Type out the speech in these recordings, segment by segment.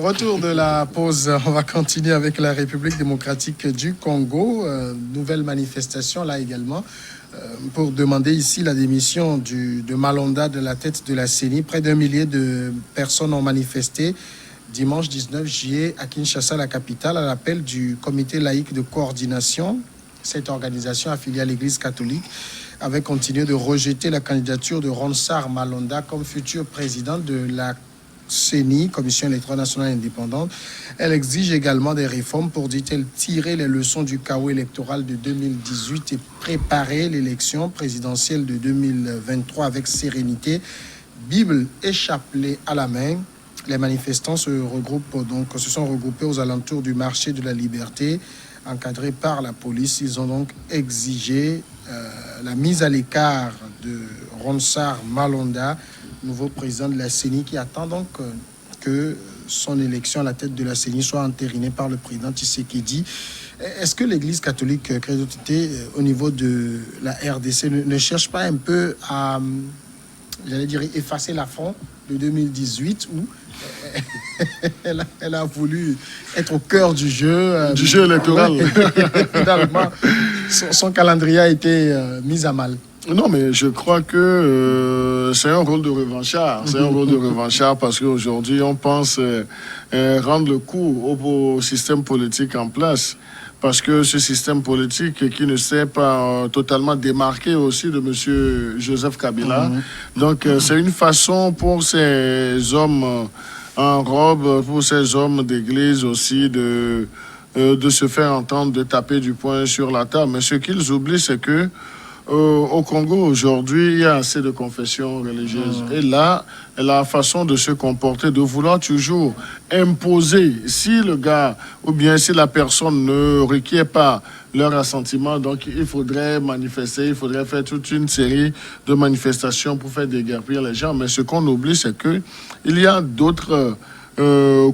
Retour de la pause, on va continuer avec la République démocratique du Congo. Nouvelle manifestation là également pour demander ici la démission de Malonda de la tête de la CENI. Près d'1 millier de personnes ont manifesté dimanche 19 juillet à Kinshasa, la capitale, à l'appel du comité laïque de coordination. Cette organisation affiliée à l'Église catholique avait continué de rejeter la candidature de Ronsard Malonda comme futur président de la CENI, Commission électorale nationale indépendante. Elle exige également des réformes pour, dit-elle, tirer les leçons du chaos électoral de 2018 et préparer l'élection présidentielle de 2023 avec sérénité. Bible et chapelet à la main, les manifestants se sont regroupés aux alentours du marché de la Liberté, encadrés par la police. Ils ont donc exigé la mise à l'écart de Ronsard Malonda, nouveau président de la CENI, qui attend donc que son élection à la tête de la CENI soit entérinée par le président Tshisekedi. Est-ce que l'Église catholique chrétienne au niveau de la RDC ne cherche pas un peu à, j'allais dire, effacer l'affront de 2018 où elle a voulu être au cœur du jeu. Du jeu électoral. Finalement, son calendrier a été mis à mal. Non, mais je crois que c'est un rôle de revanchard. C'est un rôle de revanchard parce qu'aujourd'hui, on pense rendre le coup au système politique en place. Parce que ce système politique qui ne s'est pas totalement démarqué aussi de M. Joseph Kabila. Donc, c'est une façon pour ces hommes en robe, pour ces hommes d'église aussi de se faire entendre, de taper du poing sur la table. Mais ce qu'ils oublient, c'est que au Congo, aujourd'hui, il y a assez de confessions religieuses. Et là, la façon de se comporter, de vouloir toujours imposer, si le gars ou bien si la personne ne requiert pas leur assentiment, donc il faudrait manifester, il faudrait faire toute une série de manifestations pour faire déguerpir les gens. Mais ce qu'on oublie, c'est qu'il y a d'autres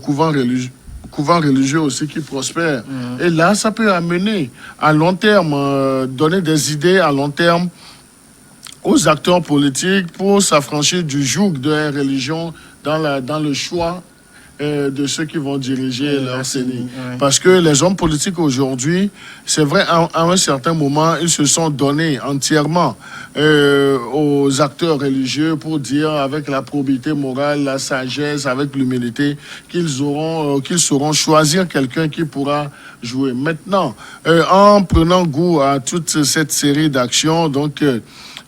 couvents religieux aussi qui prospèrent. Et là, ça peut amener à long terme, donner des idées à long terme aux acteurs politiques pour s'affranchir du joug de la religion dans le choix de ceux qui vont diriger leur CENI. Parce que les hommes politiques aujourd'hui, c'est vrai, à un certain moment, ils se sont donnés entièrement aux acteurs religieux pour dire, avec la probité morale, la sagesse, avec l'humilité, qu'ils sauront choisir quelqu'un qui pourra jouer. Maintenant, en prenant goût à toute cette série d'actions, donc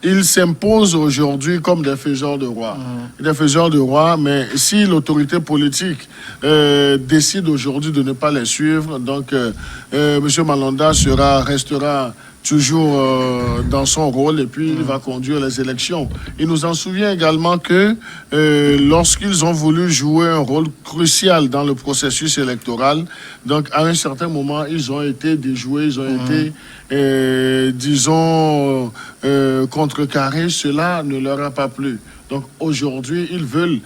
ils s'imposent aujourd'hui comme des faiseurs de roi. Des faiseurs de roi, mais si l'autorité politique décide aujourd'hui de ne pas les suivre, donc M. Malonda restera toujours dans son rôle et puis il va conduire les élections. Il nous en souvient également que lorsqu'ils ont voulu jouer un rôle crucial dans le processus électoral, donc à un certain moment, ils ont été déjoués, ils ont été, disons, contrecarrés. Cela ne leur a pas plu. Donc aujourd'hui, ils veulent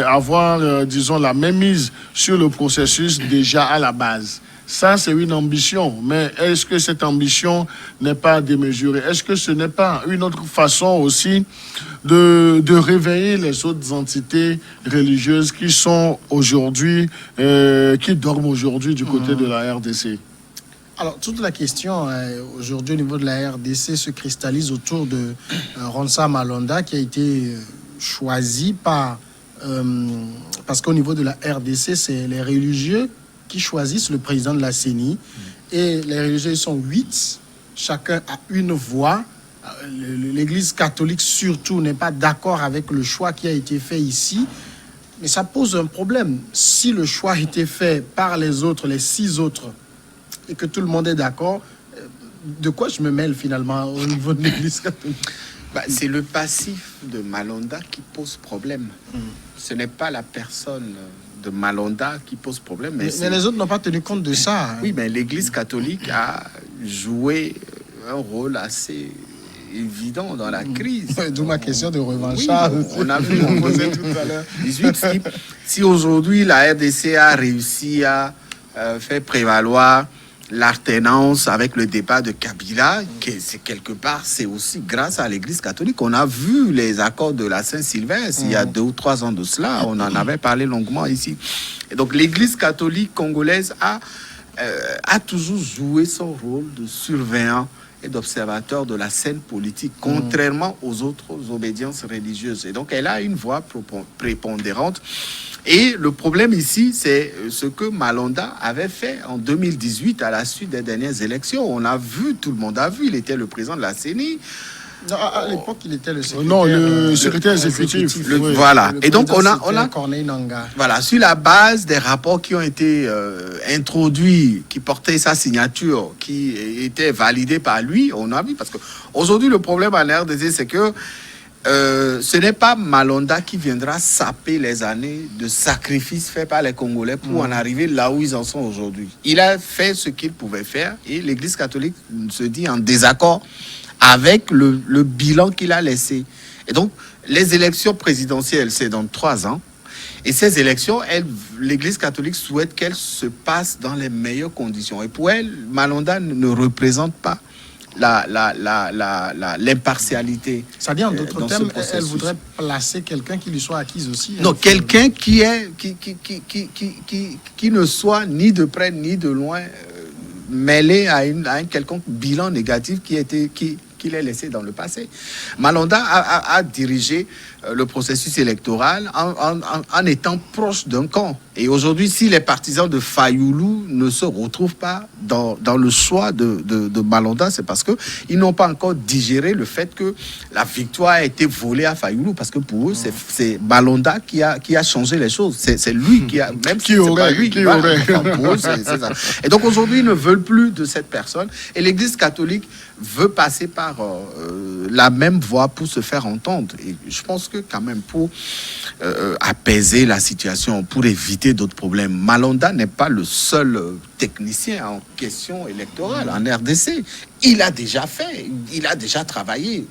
avoir, disons, la mainmise sur le processus déjà à la base. Ça, c'est une ambition. Mais est-ce que cette ambition n'est pas démesurée? Est-ce que ce n'est pas une autre façon aussi de réveiller les autres entités religieuses qui sont aujourd'hui, qui dorment aujourd'hui du côté de la RDC? Alors, toute la question aujourd'hui au niveau de la RDC se cristallise autour de Ronsard Malonda qui a été choisi par... parce qu'au niveau de la RDC, c'est les religieux qui choisissent le président de la CENI. Et les religieux sont 8. Chacun a une voix. L'Église catholique, surtout, n'est pas d'accord avec le choix qui a été fait ici. Mais ça pose un problème. Si le choix a été fait par les autres, les 6 autres, et que tout le monde est d'accord, de quoi je me mêle finalement au niveau de l'Église catholique? C'est le passif de Malonda qui pose problème. Ce n'est pas la personne de Malonda qui pose problème. Mais les autres n'ont pas tenu compte de ça. Oui, mais l'Église catholique a joué un rôle assez évident dans la crise. D'où ma question de revanchard. Oui, on a vu, on posait tout à l'heure. 18, si aujourd'hui la RDC a réussi à faire prévaloir l'alternance avec le départ de Kabila, c'est quelque part, c'est aussi grâce à l'Église catholique. On a vu les accords de la Saint-Sylvestre il y a 2 ou 3 ans de cela. On en avait parlé longuement ici. Et donc l'Église catholique congolaise a toujours joué son rôle de surveillant et d'observateur de la scène politique, contrairement aux autres obédiences religieuses. Et donc elle a une voix prépondérante. Et le problème ici, c'est ce que Malonda avait fait en 2018 à la suite des dernières élections. On a vu, tout le monde a vu, il était le président de la CENI. Non, à l'époque, il était le secrétaire, Non, le secrétaire exécutif. Oui. Voilà. Le Et donc, on a Corneille Nangaa. voilà, sur la base des rapports qui ont été introduits, qui portaient sa signature, qui étaient validés par lui, on a vu. Parce que aujourd'hui, le problème en RDC, c'est que ce n'est pas Malonda qui viendra saper les années de sacrifices faits par les Congolais pour en arriver là où ils en sont aujourd'hui. Il a fait ce qu'il pouvait faire et l'Église catholique se dit en désaccord avec le bilan qu'il a laissé. Et donc, les élections présidentielles, c'est dans 3 ans. Et ces élections, l'Église catholique souhaite qu'elles se passent dans les meilleures conditions. Et pour elle, Malonda ne représente pas l'impartialité. C'est-à-dire, en d'autres termes, elle voudrait placer quelqu'un qui lui soit acquise aussi. Non, quelqu'un qui ne soit ni de près ni de loin mêlé à un quelconque bilan négatif qu'il ait laissé dans le passé. Malonda a dirigé le processus électoral en étant proche d'un camp. Et aujourd'hui, si les partisans de Fayoulou ne se retrouvent pas dans le choix de Malonda, c'est parce qu'ils n'ont pas encore digéré le fait que la victoire a été volée à Fayoulou. Parce que pour eux, c'est Malonda qui a changé les choses. C'est lui qui a... Même qui aurait, lui, qui aurait. Pour eux, c'est ça. Et donc aujourd'hui, ils ne veulent plus de cette personne. Et l'Église catholique veut passer par la même voie pour se faire entendre. Et je pense que quand même pour apaiser la situation, pour éviter d'autres problèmes, Malonda n'est pas le seul technicien en question électorale en RDC. Il a déjà travaillé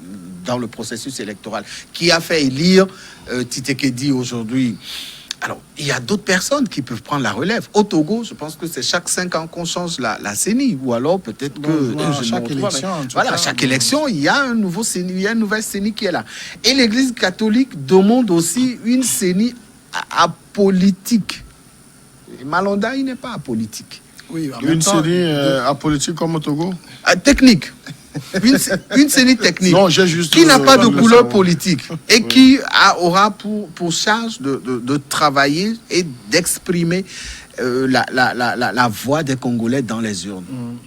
dans le processus électoral, qui a fait élire Tshisekedi aujourd'hui. Alors, il y a d'autres personnes qui peuvent prendre la relève. Au Togo, je pense que c'est chaque 5 ans qu'on change la CENI. Ou alors, peut-être que... chaque élection, chaque élection, il y a un nouveau CENI, il y a une nouvelle CENI qui est là. Et l'Église catholique demande aussi une CENI apolitique. Et Malonda, il n'est pas apolitique. Oui, Une CENI apolitique comme au Togo? Technique. Une CENI technique qui n'a pas de couleur politique et qui aura pour charge de travailler et d'exprimer la voix des Congolais dans les urnes.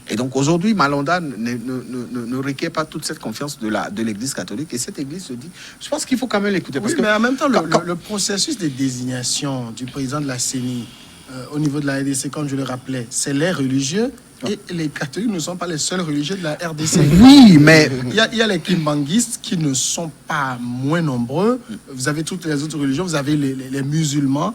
Et donc aujourd'hui, Malonda ne requiert pas toute cette confiance de l'Église catholique, et cette Église se dit, je pense qu'il faut quand même l'écouter. Oui, mais en même temps, le processus de désignation du président de la CENI au niveau de la RDC, comme je le rappelais, c'est les religieux. Et les catholiques ne sont pas les seuls religieux de la RDC. Oui, mais... Il y a les kimbanguistes qui ne sont pas moins nombreux. Vous avez toutes les autres religions, vous avez les musulmans.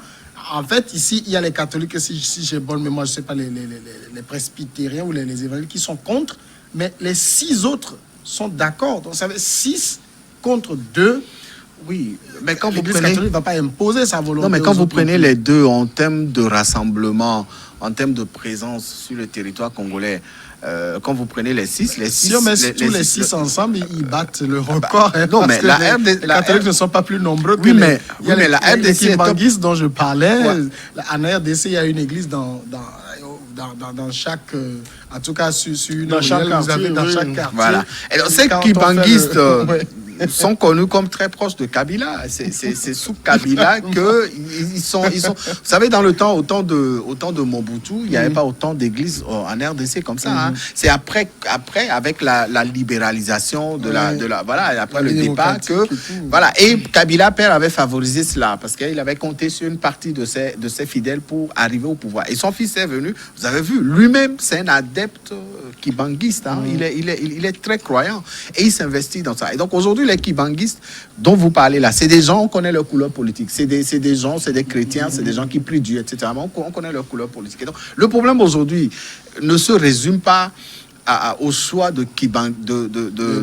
En fait, ici, il y a les catholiques, si j'ai bonne mémoire, je ne sais pas, les presbytériens ou les évangéliques qui sont contre. Mais les 6 autres sont d'accord. Donc, ça fait 6 contre 2. Oui, mais quand vous l'Église prenez... catholique ne va pas imposer sa volonté. Non, mais quand vous prenez les deux en termes de rassemblement, en termes de présence sur le territoire congolais, quand vous prenez les 6, si on met tous les 6 ensemble, ils battent le record. Non, mais les catholiques ne sont pas plus nombreux que la RDC. Les kimbanguistes dont je parlais. En RDC, il y a une église dans chaque, en tout cas sur une dans chaque quartier, vous avez dans chaque quartier. Voilà. Et donc, ces kimbanguistes sont connus comme très proches de Kabila. C'est sous Kabila que ils sont. Vous savez, dans le temps, au temps de Mobutu, il n'y avait pas autant d'églises en RDC comme ça. Hein. C'est après, avec la libéralisation de la voilà, et après le départ que voilà. Et Kabila père avait favorisé cela parce qu'il avait compté sur une partie de ses fidèles pour arriver au pouvoir. Et son fils est venu. Vous avez vu, lui-même, c'est un adepte kibanguiste. Hein. Il est très croyant et il s'investit dans ça. Et donc aujourd'hui, les kibanguistes dont vous parlez là, c'est des gens, on connaît leur couleur politique. C'est des gens, c'est des chrétiens, c'est des gens qui prient Dieu, etc. Mais on connaît leur couleur politique. Et donc, le problème aujourd'hui ne se résume pas au choix de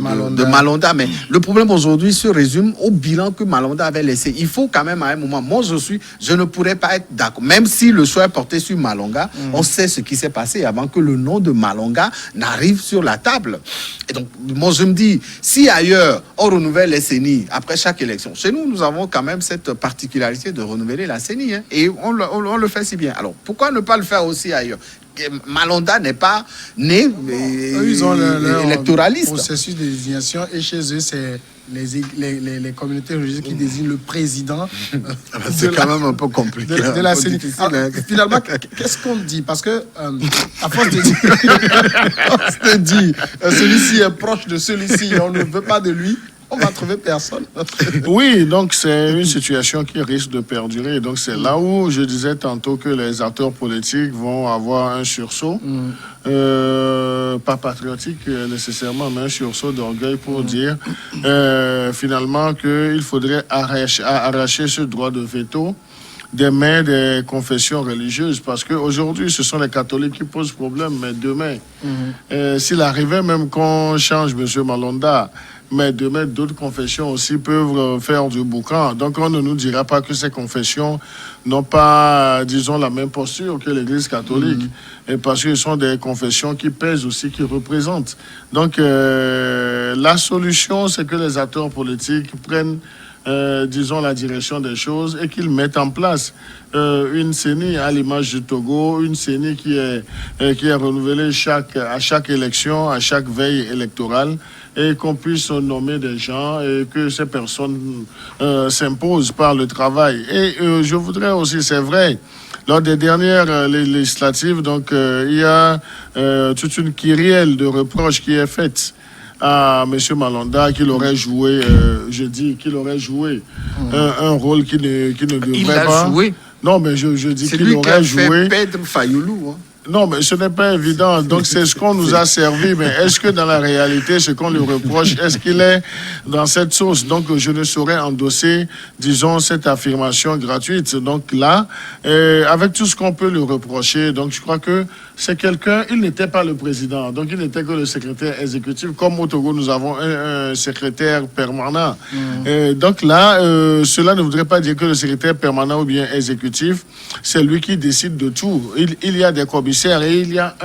Malonda. Malonda. Mais le problème aujourd'hui se résume au bilan que Malonda avait laissé. Il faut quand même à un moment, je ne pourrais pas être d'accord. Même si le choix est porté sur Malonga, on sait ce qui s'est passé avant que le nom de Malonga n'arrive sur la table. Et donc, moi, je me dis, si ailleurs, on renouvelle les CENI après chaque élection, chez nous, nous avons quand même cette particularité de renouveler la CENI. Hein, et on le fait si bien. Alors, pourquoi ne pas le faire aussi ailleurs? Malonda n'est pas né Ils ont leur électoraliste. processus de désignation et chez eux, c'est les communautés religieuses qui désignent le président. C'est quand même un peu compliqué. De la CENI. Finalement, qu'est-ce qu'on dit? Parce que, à force de dire, celui-ci est proche de celui-ci, on ne veut pas de lui, on va trouver personne. Oui, donc c'est une situation qui risque de perdurer. Donc c'est là où je disais tantôt que les acteurs politiques vont avoir un sursaut, pas patriotique nécessairement, mais un sursaut d'orgueil pour dire finalement qu'il faudrait arracher ce droit de veto des mains des confessions religieuses, parce qu'aujourd'hui, ce sont les catholiques qui posent problème, mais demain, s'il arrivait même qu'on change M. Malonda, mais demain, d'autres confessions aussi peuvent faire du boucan. Donc, on ne nous dira pas que ces confessions n'ont pas, disons, la même posture que l'Église catholique. Et parce que ce sont des confessions qui pèsent aussi, qui représentent. Donc, la solution, c'est que les acteurs politiques prennent disons, la direction des choses et qu'ils mettent en place une CENI à l'image du Togo, une CENI qui est renouvelée à chaque élection, à chaque veille électorale, et qu'on puisse nommer des gens et que ces personnes s'imposent par le travail. Et je voudrais aussi, c'est vrai, lors des dernières législatives, donc, il y a toute une kyrielle de reproches qui est faite à M. Malonda qu'il aurait joué, qu'il aurait joué un rôle qui ne devrait pas. Il a joué. Non, mais je dis qu'il aurait joué. C'est lui qui a fait Pedro Fayoulou. Hein. Non, mais ce n'est pas évident. Donc, c'est ce qu'on nous a servi. Mais est-ce que dans la réalité, ce qu'on lui reproche, est-ce qu'il est dans cette sauce? Donc, je ne saurais endosser, disons, cette affirmation gratuite. Donc là, avec tout ce qu'on peut lui reprocher, donc je crois que c'est quelqu'un, il n'était pas le président. Donc, il n'était que le secrétaire exécutif. Comme au Togo, nous avons un secrétaire permanent. Donc là, cela ne voudrait pas dire que le secrétaire permanent ou bien exécutif, c'est lui qui décide de tout. Il y a des commissaires et il y a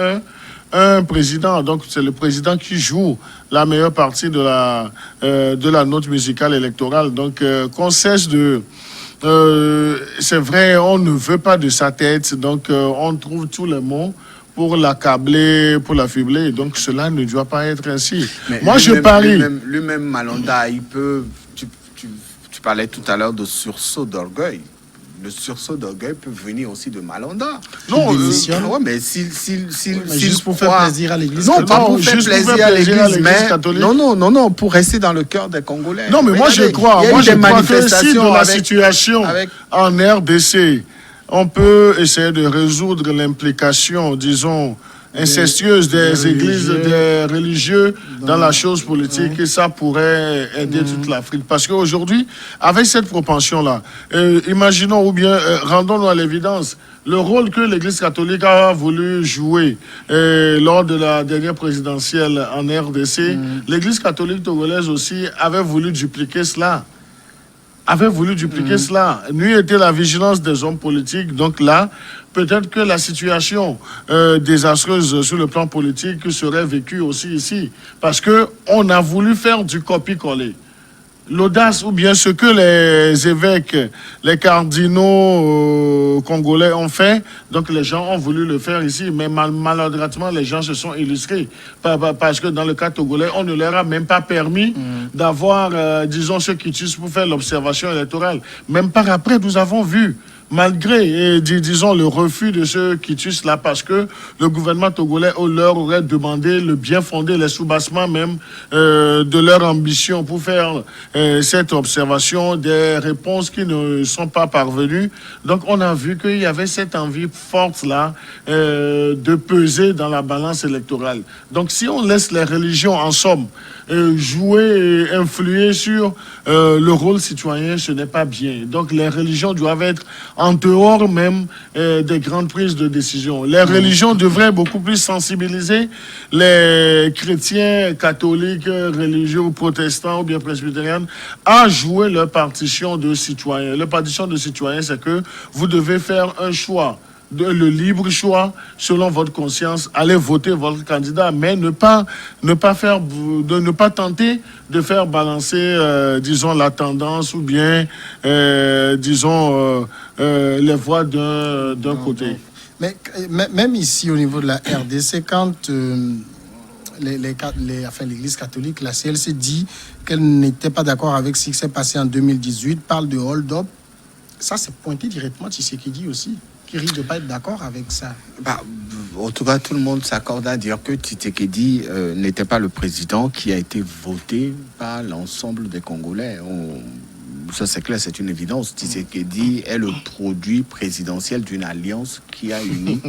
un président. Donc, c'est le président qui joue la meilleure partie de la note musicale électorale. Donc, qu'on cesse de... c'est vrai, on ne veut pas de sa tête. Donc, on trouve tous les mots pour l'accabler, pour l'affubler. Donc, cela ne doit pas être ainsi. Mais moi, je parie... Lui-même, Malonda, il peut... Tu parlais tout à l'heure de sursaut d'orgueil. Le sursaut d'orgueil peut venir aussi de Malonda. Non, ouais, mais juste pour faire plaisir à l'Église. Non, pas pour faire plaisir à l'Église, mais catholique. Non, pour rester dans le cœur des Congolais. Non, mais moi je crois que si dans la situation en RDC, on peut essayer de résoudre l'implication, disons, incestueuse des églises, des religieux dans la chose politique, et ça pourrait aider toute l'Afrique. Parce qu'aujourd'hui, avec cette propension-là, imaginons, ou bien rendons-nous à l'évidence, le rôle que l'Église catholique a voulu jouer lors de la dernière présidentielle en RDC, l'Église catholique togolaise aussi avait voulu dupliquer cela. Nuit était la vigilance des hommes politiques. Donc là, peut-être que la situation désastreuse sur le plan politique serait vécue aussi ici. Parce qu'on a voulu faire du copier-coller. L'audace, ou bien ce que les évêques, les cardinaux congolais ont fait, donc les gens ont voulu le faire ici, mais maladroitement, les gens se sont illustrés. Parce que dans le cas togolais, on ne leur a même pas permis d'avoir, disons, ce quitus pour faire l'observation électorale. Même par après, nous avons vu, malgré, disons, le refus de ce quitus-là, parce que le gouvernement togolais leur aurait demandé le bien fondé, les soubassements même de leur ambition pour faire cette observation, des réponses qui ne sont pas parvenues. Donc, on a vu qu'il y avait cette envie forte-là de peser dans la balance électorale. Donc, si on laisse les religions, en somme, jouer et influer sur le rôle citoyen, ce n'est pas bien. Donc, les religions doivent être en dehors même des grandes prises de décision. Les religions devraient beaucoup plus sensibiliser les chrétiens, catholiques, religieux ou protestants ou bien presbytériens à jouer leur partition de citoyens. Leur partition de citoyens, c'est que vous devez faire un choix, le libre choix selon votre conscience, allez voter votre candidat, mais ne pas tenter de faire balancer, disons, la tendance ou bien, disons, les voix d'un côté. Mais même ici, au niveau de la RDC, quand l'Église catholique, la CLC, dit qu'elle n'était pas d'accord avec ce qui s'est passé en 2018, parle de hold-up, ça c'est pointé directement Tshisekedi aussi, qui risque de ne pas être d'accord avec ça. En tout cas, tout le monde s'accorde à dire que Tshisekedi n'était pas le président qui a été voté par l'ensemble des Congolais. Ça c'est clair, c'est une évidence. Tshisekedi est le produit présidentiel d'une alliance qui a uni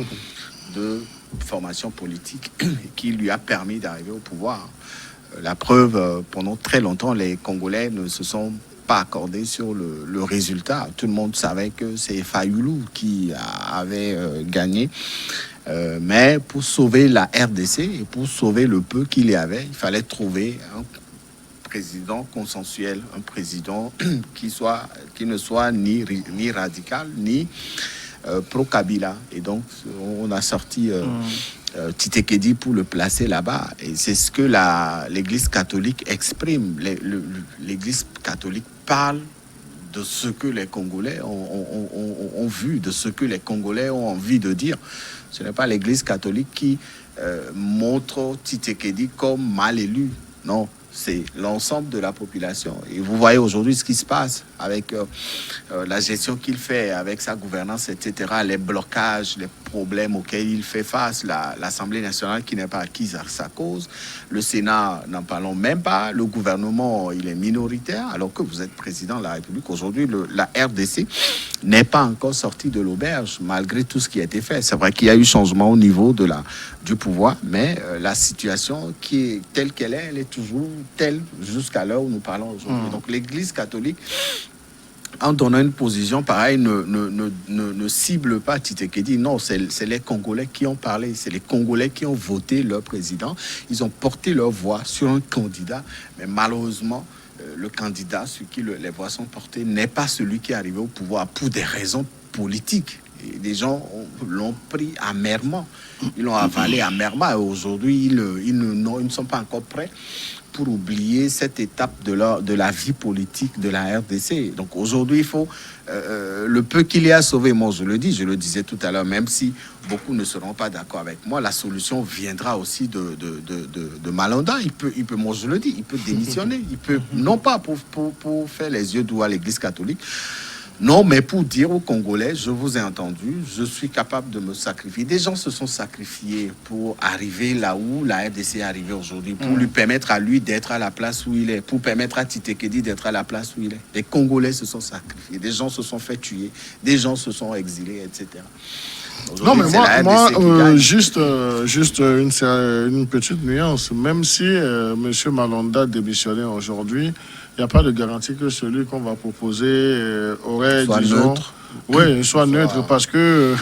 deux formations politiques qui lui a permis d'arriver au pouvoir. La preuve, pendant très longtemps, les Congolais ne se sont pas accordé sur le résultat. Tout le monde savait que c'est Fayoulou qui avait gagné. Mais pour sauver la RDC et pour sauver le peu qu'il y avait, il fallait trouver un président consensuel, un président qui ne soit ni radical, ni pro-Kabila. Et donc, on a sorti Tshisekedi pour le placer là-bas. Et c'est ce que l'Église catholique exprime. L'Église catholique parle de ce que les Congolais ont vu, de ce que les Congolais ont envie de dire. Ce n'est pas l'Église catholique qui montre Tshisekedi comme mal élu. Non, c'est l'ensemble de la population. Et vous voyez aujourd'hui ce qui se passe avec la gestion qu'il fait, avec sa gouvernance, etc., les blocages, les problèmes auxquels il fait face, l'Assemblée nationale qui n'est pas acquise à sa cause, le Sénat, n'en parlons même pas, le gouvernement, il est minoritaire, alors que vous êtes président de la République. Aujourd'hui, la RDC n'est pas encore sortie de l'auberge, malgré tout ce qui a été fait. C'est vrai qu'il y a eu changement au niveau du pouvoir, mais la situation qui est telle qu'elle est, elle est toujours telle jusqu'à l'heure où nous parlons aujourd'hui. Donc l'Église catholique, en donnant une position pareille, ne cible pas Tshisekedi. Non, c'est les Congolais qui ont parlé, c'est les Congolais qui ont voté leur président. Ils ont porté leur voix sur un candidat, mais malheureusement, le candidat sur qui les voix sont portées n'est pas celui qui est arrivé au pouvoir pour des raisons politiques. Et les gens l'ont pris amèrement, ils l'ont avalé amèrement. Et aujourd'hui, ils ne sont pas encore prêts pour oublier cette étape de la vie politique de la RDC. Donc aujourd'hui, il faut le peu qu'il y a à sauver. Moi, je le disais tout à l'heure, même si beaucoup ne seront pas d'accord avec moi, la solution viendra aussi de Malonda. Il peut, moi je le dis, il peut démissionner. Il peut, non pas pour faire les yeux doux à l'Église catholique, non, mais pour dire aux Congolais, je vous ai entendu, je suis capable de me sacrifier. Des gens se sont sacrifiés pour arriver là où la RDC est arrivée aujourd'hui, pour lui permettre à lui d'être à la place où il est, pour permettre à Tshisekedi d'être à la place où il est. Les Congolais se sont sacrifiés, des gens se sont fait tuer, des gens se sont exilés, etc. Non, mais moi juste une petite nuance. Même si M. Malonda démissionnait aujourd'hui, il n'y a pas de garantie que celui qu'on va proposer aurait, disons... neutre. Oui, soit neutre, parce que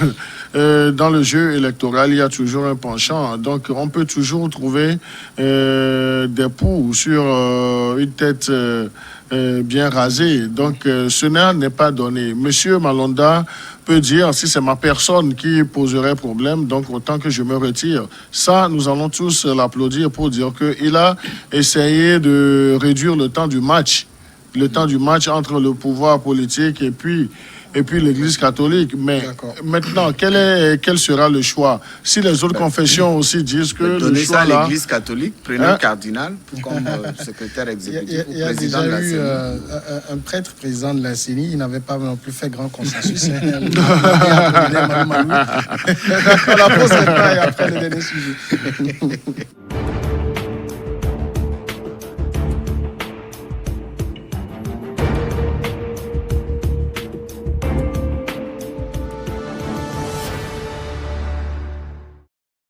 dans le jeu électoral, il y a toujours un penchant. Donc, on peut toujours trouver des poux sur une tête bien rasée. Donc, ce n'est pas donné. Monsieur Malonda peut dire, si c'est ma personne qui poserait problème, donc autant que je me retire. Ça, nous allons tous l'applaudir pour dire qu'il a essayé de réduire le temps du match entre le pouvoir politique et puis l'Église catholique. Mais maintenant, quel sera le choix? Si les autres confessions aussi disent que le choix ça à l'Église catholique, prenez un cardinal comme secrétaire exécutif ou président de la CENI. Il y a déjà eu un prêtre président de la CENI, il n'avait pas non plus fait grand consensus. La pause maintenant et après le dernier sujet.